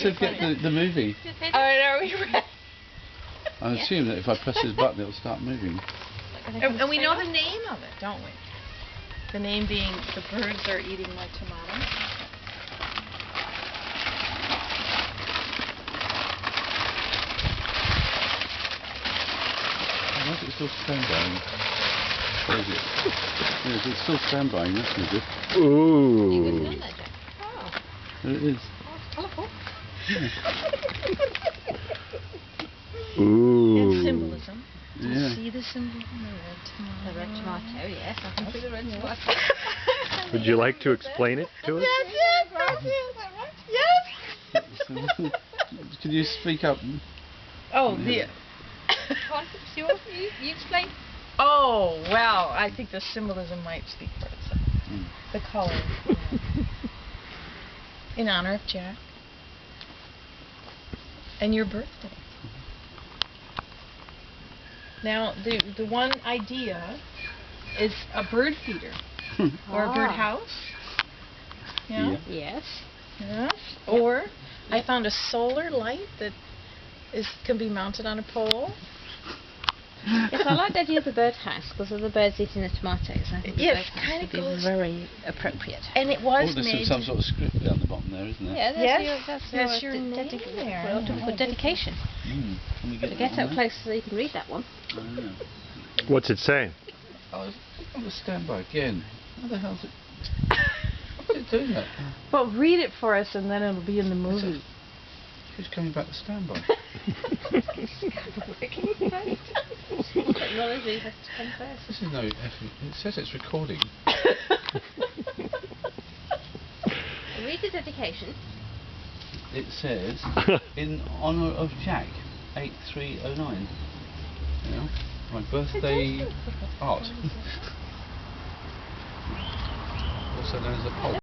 To get the movie. Oh, no, we read. I assume that if I press this button, it'll start moving. And we know the name of it, don't we? The name being The Birds Are Eating My Tomato. Why is it still standby? Where is it? Yes, it's still standby. That's no good. Ooh. You could have done that, Jack. Oh, There it is. it's colourful. Ooh. And symbolism. Do you Yeah. see the symbolism? The red tomato. The red tomato, yes, I can see the red Yes. tomato. Would you like to explain it to us? Yes. Can you speak up? Oh, Yeah. Go on, it's yours. You explain. Oh, well, I think the symbolism might speak for itself. Mm. The color. In honor of Jack. And your birthday. Now, the one idea is a bird feeder. Or a bird house. Yeah. Yes. Yes. Or I found a solar light that can be mounted on a pole. Yes, I like the idea of the birdhouse because of the birds eating the tomatoes. I think the Yes, birdhouse kinda would be goes- very appropriate. And it was Oh, there's made. some sort of script down the bottom there, isn't there? Yeah, Yes, that's there's your your name there. Well, to put dedication. Mm. Can we get But that get on up there? close so you can read that one. Oh, yeah. What's it saying? Oh, it's on standby again. How the hell's it? What's it doing that? Well, read it for us and then it'll be in the movie. Who's coming back to standby? Technology has to come first. This is no effort. It says it's recording. Read the dedication. It says, in honour of Jack, 8309. You know, my birthday art. Also known as a poll.